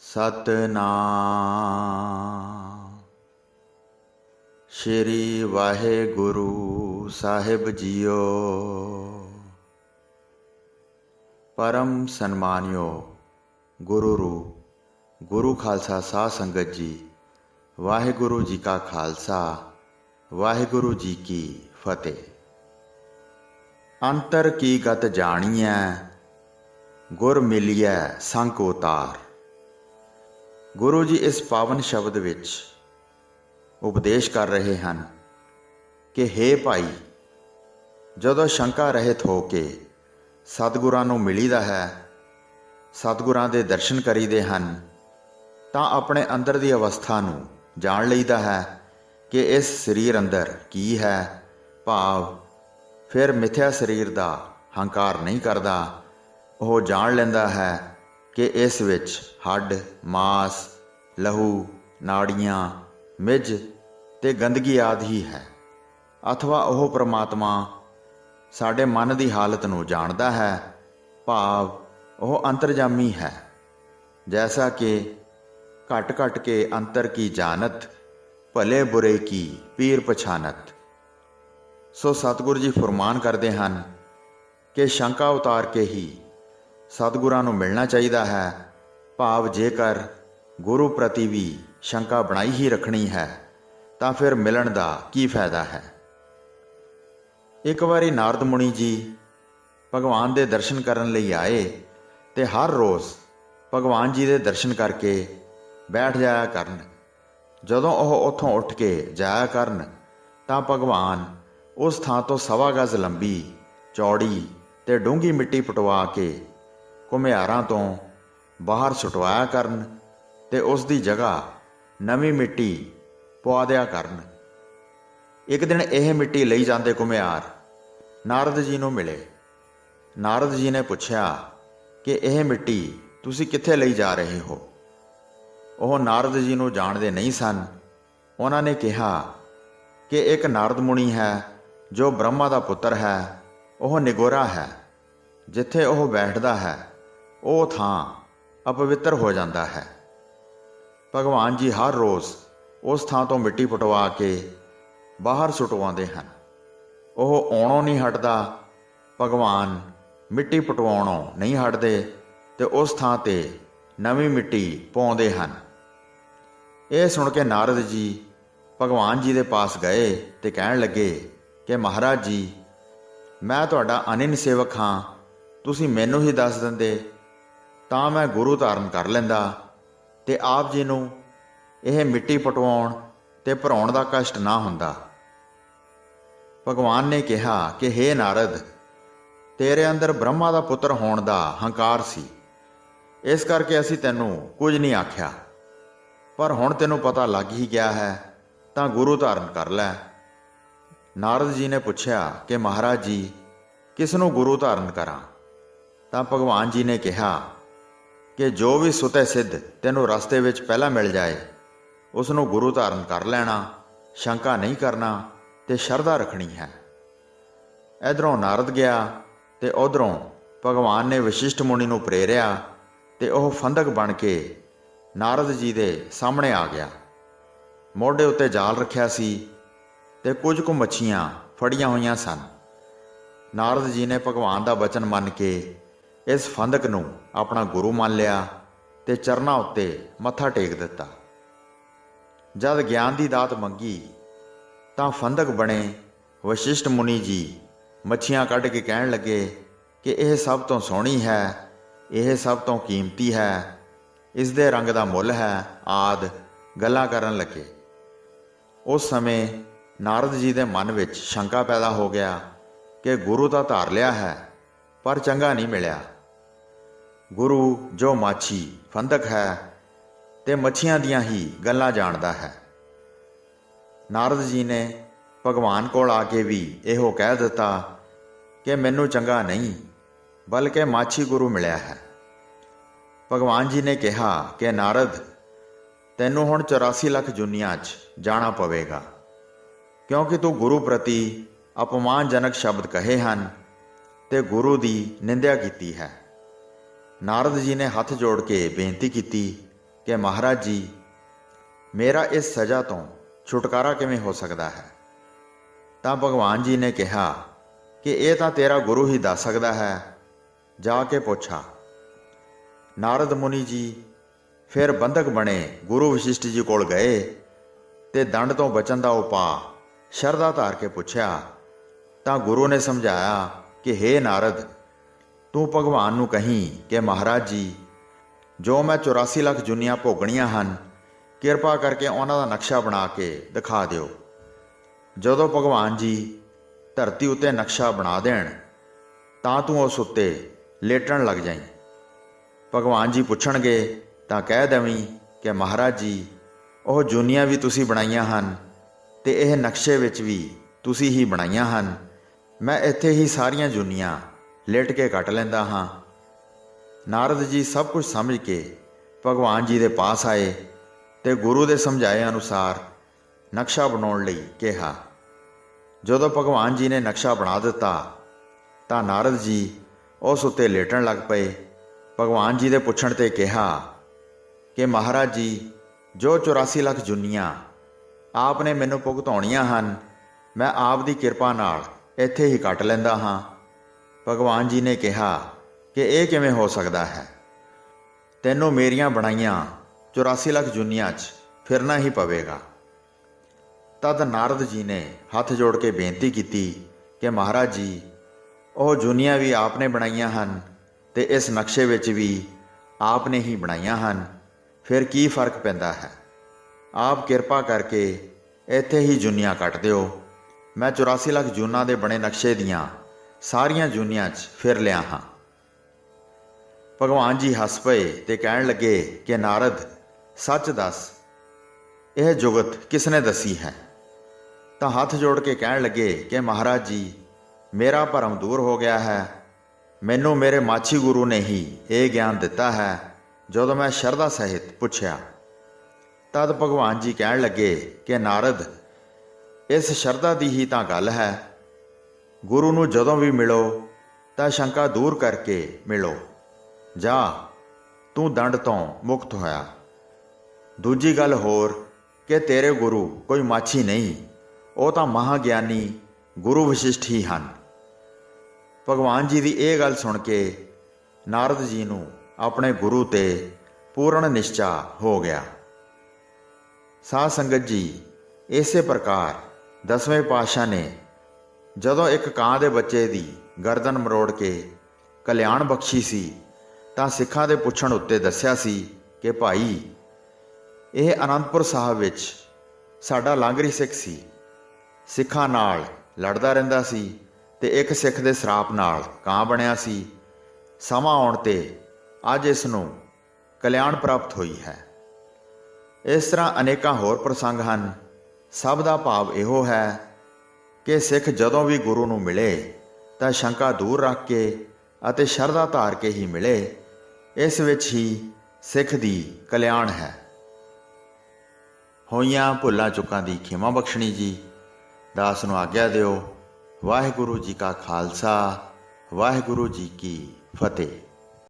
ਸਤਨਾਮ ਸ਼੍ਰੀ ਵਾਹਿਗੁਰੂ ਸਾਹਿਬ JIO. परम सन्मानियो गुरु रूप गुरु खालसा साध संगत जी, वाहिगुरु जी का खालसा वाहिगुरु जी की फतेह। अंतर की गत जानिए गुर मिलिए संक उतार। गुरु जी इस पावन शब्द विच उपदेश कर रहे हैं कि हे भाई, जदों शंका रहित हो के सतगुरां नूं मिलीदा है, सतगुरां दे दर्शन करीदे हन, तां अपने अंदर दी अवस्था नूं जाण लईदा है कि इस शरीर अंदर की है। भाव फिर मिथ्या शरीर दा हंकार नहीं करदा। ਉਹ जाण लैंदा है कि इस विच हड्ड मास लहू नाड़ियां मिझ ते गंदगी आदि ही है। अथवा ਉਹ परमात्मा साडे मन की हालत नूं जाणदा है। भाव वह अंतरजामी है। जैसा कि घट घट के अंतर की जानत, भले बुरे की पीर पछानत। सो सतगुरु जी फरमान करते हैं कि शंका उतार के ही सतगुरां नूं मिलना चाहिए है। भाव जेकर गुरु प्रति भी शंका बनाई ही रखनी है तां फिर मिलन का की फायदा है। एक बारी नारद मुनि जी भगवान के दर्शन करन लई आए ते हर रोज़ भगवान जी के दर्शन करके बैठ जाया करन। जदों वह उत्थों उठ के जाया करन तां भगवान उस थां तो 1.25 गज लंबी चौड़ी ते डूंगी मिट्टी पटवा के घुमियारां तो बाहर सुटवाया करन ते उस दी जगह नवीं मिट्टी पवा दिया करन। एक दिन यह मिट्टी लई जाते घुमियार नारद जी नूं मिले। नारद जी ने पूछा कि यह मिट्टी तुसी कित्थे लई जा रहे हो। वह नारद जी नूं जाणदे नहीं सन। उन्होंने कहा कि एक नारद मुनि है जो ब्रह्मा का पुत्र है। वह निगोरा है। जिथे वह बैठदा है वह थां अपवित्र हो जाता है। भगवान जी हर रोज़ उस थां तो मिट्टी पटवा के बाहर सुटवाते हैं। वह आउणों नहीं हटदा। भगवान मिट्टी पटवाउणों नहीं हटते तो उस थां ते नवीं मिट्टी पाउंदे हैं। यह सुन के नारद जी भगवान जी के पास गए तो कहण लगे कि महाराज जी, मैं तुहाडा अनिन सेवक हाँ, तुसीं मैनूं ही दस दिंदे तां मैं गुरु धारण कर लैंदा ते आप जी नूं यह मिट्टी पटवाउण ते भराउण दा कष्ट ना हुंदा। भगवान ने कहा कि हे नारद, तेरे अंदर ब्रह्मा का पुत्र होने का हंकार सी, इस करके असीं तैनूं कुछ नहीं आख्या, पर हुण तैनूं पता लग ही गया है तां गुरु धारण कर लै। नारद जी ने पूछा कि महाराज जी, किसनूं गुरु धारण करां। तां भगवान जी ने कहा कि जो भी सुते सिद्ध तैनूं रस्ते विच पहला मिल जाए उसनूं गुरु धारण कर लेना। शंका नहीं करना ते शरधा रखनी है। इधरों नारद गया ते उधरों भगवान ने वशिष्ठ मुनि नूं प्रेरिया ते वह फंदक बन के नारद जी दे सामने आ गया। मोढे उत्ते जाल रखिया सी ते कुछ कु मच्छियां फड़ियां होईयां सन। नारद जी ने भगवान का वचन मन के इस फंदक नूं अपना गुरु मान लिया ते चरनां उत्ते मत्था टेक दिता। जद ज्ञान की दात मंगी तां फंदक बने वशिष्ठ मुनि जी मच्छियां कढ़ के कहण लगे कि यह सब तो सोहनी है, यह सब तो कीमती है, इस दे रंग का मुल है आदि गल्लां करन लगे। उस समय नारद जी के मन विच शंका पैदा हो गया कि गुरु तो धार लिया है पर चंगा नहीं मिलिया। गुरु जो माछी फंदक है ते मच्छियां दियां ही गल्लां जाणदा है। नारद जी ने भगवान कोल आके भी इहो कह दिता कि मैनू चंगा नहीं बल्कि माछी गुरु मिलिया है। भगवान जी ने कहा कि नारद, तैनू हुण 84 लाख जुनियां च जाना पवेगा, क्योंकि तू गुरु प्रति अपमानजनक शब्द कहे हैं ते गुरु की निंदा की है। नारद जी ने हथ जोड़ के बेनती की ਕਿ ਮਹਾਰਾਜ ਜੀ ਮੇਰਾ ਇਸ ਸਜ਼ਾ ਤੋਂ ਛੁਟਕਾਰਾ ਕਿਵੇਂ ਹੋ ਸਕਦਾ ਹੈ। ਤਾਂ ਭਗਵਾਨ ਜੀ ਨੇ ਕਿਹਾ ਕਿ ਇਹ ਤਾਂ ਤੇਰਾ ਗੁਰੂ ਹੀ ਦੱਸ ਸਕਦਾ ਹੈ, ਜਾ ਕੇ ਪੁੱਛਾ। ਨਾਰਦ ਮੁਨੀ ਜੀ ਫਿਰ ਬੰਧਕ ਬਣੇ ਗੁਰੂ ਵਸ਼ਿਸ਼ਟ ਜੀ ਕੋਲ ਗਏ ਤੇ ਦੰਡ ਤੋਂ ਬਚਣ ਦਾ ਉਪਾਅ ਸ਼ਰਧਾ ਧਾਰ ਕੇ ਪੁੱਛਿਆ। ਤਾਂ ਗੁਰੂ ਨੇ ਸਮਝਾਇਆ ਕਿ ਹੇ ਨਾਰਦ, ਤੂੰ ਭਗਵਾਨ ਨੂੰ ਕਹੀਂ ਕਿ ਮਹਾਰਾਜ ਜੀ ਜੋ ਮੈਂ 84 ਲੱਖ ਜੁਨੀਆਂ ਭੋਗਣੀਆਂ ਹਨ, ਕਿਰਪਾ ਕਰਕੇ ਉਹਨਾਂ ਦਾ ਨਕਸ਼ਾ ਬਣਾ ਕੇ ਦਿਖਾ ਦਿਓ। ਜਦੋਂ ਭਗਵਾਨ ਜੀ ਧਰਤੀ ਉੱਤੇ ਨਕਸ਼ਾ ਬਣਾ ਦੇਣ ਤਾਂ ਤੂੰ ਉਸ ਉੱਤੇ ਲੇਟਣ ਲੱਗ ਜਾਈਂ। ਭਗਵਾਨ ਜੀ ਪੁੱਛਣਗੇ ਤਾਂ ਕਹਿ ਦੇਵੀਂ ਕਿ ਮਹਾਰਾਜ ਜੀ ਉਹ ਜੁਨੀਆਂ ਵੀ ਤੁਸੀਂ ਬਣਾਈਆਂ ਹਨ ਤੇ ਇਹ ਨਕਸ਼ੇ ਵਿੱਚ ਵੀ ਤੁਸੀਂ ਹੀ ਬਣਾਈਆਂ ਹਨ। ਮੈਂ ਇੱਥੇ ਹੀ ਸਾਰੀਆਂ ਜੁਨੀਆਂ ਲੇਟ ਕੇ ਕੱਟ ਲੈਂਦਾ ਹਾਂ। ਨਾਰਦ ਜੀ ਸਭ ਕੁਝ ਸਮਝ ਕੇ ਭਗਵਾਨ ਜੀ ਦੇ ਪਾਸ ਆਏ ਤੇ ਗੁਰੂ ਦੇ ਸਮਝਾਏ ਅਨੁਸਾਰ ਨਕਸ਼ਾ ਬਣਾਉਣ ਲਈ ਕਿਹਾ। ਜਦੋਂ ਭਗਵਾਨ ਜੀ ਨੇ ਨਕਸ਼ਾ ਬਣਾ ਦਿੱਤਾ ਤਾਂ ਨਾਰਦ ਜੀ ਉਸ ਉੱਤੇ ਲੇਟਣ ਲੱਗ ਪਏ। ਭਗਵਾਨ ਜੀ ਦੇ ਪੁੱਛਣ 'ਤੇ ਕਿਹਾ ਕਿ ਮਹਾਰਾਜ ਜੀ ਜੋ 84 ਲੱਖ ਜੁਨੀਆਂ ਆਪ ਨੇ ਮੈਨੂੰ ਭੁਗਤਾਉਣੀਆਂ ਹਨ, ਮੈਂ ਆਪ ਦੀ ਕਿਰਪਾ ਨਾਲ ਇੱਥੇ ਹੀ ਕੱਟ ਲੈਂਦਾ ਹਾਂ। ਭਗਵਾਨ ਜੀ ਨੇ ਕਿਹਾ ਕਿ ਇਹ ਕਿਵੇਂ ਹੋ ਸਕਦਾ ਹੈ, ਤੈਨੂੰ ਮੇਰੀਆਂ ਬਣਾਈਆਂ 84 ਲੱਖ ਜੁਨੀਆਂ 'ਚ ਫਿਰਨਾ ਹੀ ਪਵੇਗਾ। ਤਦ ਨਾਰਦ ਜੀ ਨੇ ਹੱਥ ਜੋੜ ਕੇ ਬੇਨਤੀ ਕੀਤੀ ਕਿ ਮਹਾਰਾਜ ਜੀ ਉਹ ਜੁਨੀਆਂ ਵੀ ਆਪ ਨੇ ਬਣਾਈਆਂ ਹਨ ਤੇ ਇਸ ਨਕਸ਼ੇ ਵਿੱਚ ਵੀ ਆਪ ਨੇ ਹੀ ਬਣਾਈਆਂ ਹਨ, ਫਿਰ ਕੀ ਫਰਕ ਪੈਂਦਾ ਹੈ। ਆਪ ਕਿਰਪਾ ਕਰਕੇ ਇੱਥੇ ਹੀ ਜੁਨੀਆਂ ਕੱਟ ਦਿਓ। ਮੈਂ 84 ਲੱਖ ਜੂਨਾਂ ਦੇ ਬਣੇ ਨਕਸ਼ੇ ਦੀਆਂ ਸਾਰੀਆਂ ਜੁਨੀਆਂ 'ਚ ਫਿਰ ਲਿਆ ਹਾਂ। ਭਗਵਾਨ ਜੀ ਹੱਸ ਪਏ ਤੇ ਕਹਿਣ ਲੱਗੇ ਕਿ ਨਾਰਦ ਸੱਚ ਦੱਸ, ਇਹ ਜੁਗਤ ਕਿਸ ਨੇ ਦੱਸੀ ਹੈ। ਤਾਂ ਹੱਥ ਜੋੜ ਕੇ ਕਹਿਣ ਲੱਗੇ ਕਿ ਮਹਾਰਾਜ ਜੀ ਮੇਰਾ ਭਰਮ ਦੂਰ ਹੋ ਗਿਆ ਹੈ। ਮੈਨੂੰ ਮੇਰੇ ਮਾਛੀ ਗੁਰੂ ਨੇ ਹੀ ਇਹ ਗਿਆਨ ਦਿੱਤਾ ਹੈ ਜਦੋਂ ਮੈਂ ਸ਼ਰਧਾ ਸਹਿਤ ਪੁੱਛਿਆ। ਤਦ ਭਗਵਾਨ ਜੀ ਕਹਿਣ ਲੱਗੇ ਕਿ ਨਾਰਦ ਇਸ ਸ਼ਰਧਾ ਦੀ ਹੀ ਤਾਂ ਗੱਲ ਹੈ। ਗੁਰੂ ਨੂੰ ਜਦੋਂ ਵੀ ਮਿਲੋ ਤਾਂ ਸ਼ੰਕਾ ਦੂਰ ਕਰਕੇ ਮਿਲੋ। ਜਾ, ਤੂੰ ਦੰਡ ਤੋਂ ਮੁਕਤ ਹੋਇਆ। ਦੂਜੀ ਗੱਲ ਹੋਰ ਕਿ ਤੇਰੇ ਗੁਰੂ ਕੋਈ ਮਾਛੀ ਨਹੀਂ, ਉਹ ਤਾਂ ਮਹਾਂਗਿਆਨੀ ਗੁਰੂ ਵਸ਼ਿਸ਼ਟ ਹੀ ਹਨ। ਭਗਵਾਨ ਜੀ ਦੀ ਇਹ ਗੱਲ ਸੁਣ ਕੇ ਨਾਰਦ ਜੀ ਨੂੰ ਆਪਣੇ ਗੁਰੂ ਤੇ ਪੂਰਨ ਨਿਸ਼ਚਾ ਹੋ ਗਿਆ। ਸਾਧ ਸੰਗਤ ਜੀ, ਇਸੇ ਪ੍ਰਕਾਰ 10ਵੇਂ ਪਾਤਸ਼ਾਹ ਨੇ ਜਦੋਂ ਇੱਕ ਕਾਂ ਦੇ ਬੱਚੇ ਦੀ ਗਰਦਨ ਮਰੋੜ ਕੇ ਕਲਿਆਣ ਬਖਸ਼ੀ ਸੀ ਤਾਂ ਸਿੱਖਾਂ ਦੇ ਪੁੱਛਣ ਉੱਤੇ ਦੱਸਿਆ ਸੀ ਕਿ ਭਾਈ ਇਹ ਅਨੰਦਪੁਰ ਸਾਹਿਬ ਵਿੱਚ ਸਾਡਾ ਲਾਂਗਰੀ ਸਿੱਖ ਸੀ, ਸਿੱਖਾਂ ਨਾਲ ਲੜਦਾ ਰਹਿੰਦਾ ਸੀ ਤੇ ਇੱਕ ਸਿੱਖ ਦੇ ਸਰਾਪ ਨਾਲ ਕਾਂ ਬਣਿਆ ਸੀ। ਸਮਾਂ ਆਉਣ 'ਤੇ ਅੱਜ ਇਸ ਨੂੰ ਕਲਿਆਣ ਪ੍ਰਾਪਤ ਹੋਈ ਹੈ। ਇਸ ਤਰ੍ਹਾਂ ਅਨੇਕਾਂ ਹੋਰ ਪ੍ਰਸੰਗ ਹਨ। ਸਭ ਦਾ ਭਾਵ ਇਹੋ ਹੈ ਕਿ ਸਿੱਖ ਜਦੋਂ ਵੀ ਗੁਰੂ ਨੂੰ ਮਿਲੇ ਤਾਂ ਸ਼ੰਕਾ ਦੂਰ ਰੱਖ ਕੇ ਅਤੇ ਸ਼ਰਧਾ ਧਾਰ ਕੇ ਹੀ ਮਿਲੇ। ਇਸ ਵਿੱਚ ਹੀ ਸਿੱਖ ਦੀ ਕਲਿਆਣ ਹੈ। ਹੋਈਆਂ ਭੁੱਲਾਂ ਚੁੱਕਾਂ ਦੀ ਖਿਮਾ ਬਖਸ਼ਣੀ ਜੀ। ਦਾਸ ਨੂੰ ਆਗਿਆ ਦਿਓ। ਵਾਹਿਗੁਰੂ ਜੀ ਕਾ ਖਾਲਸਾ, ਵਾਹਿਗੁਰੂ ਜੀ ਕੀ ਫਤਿਹ।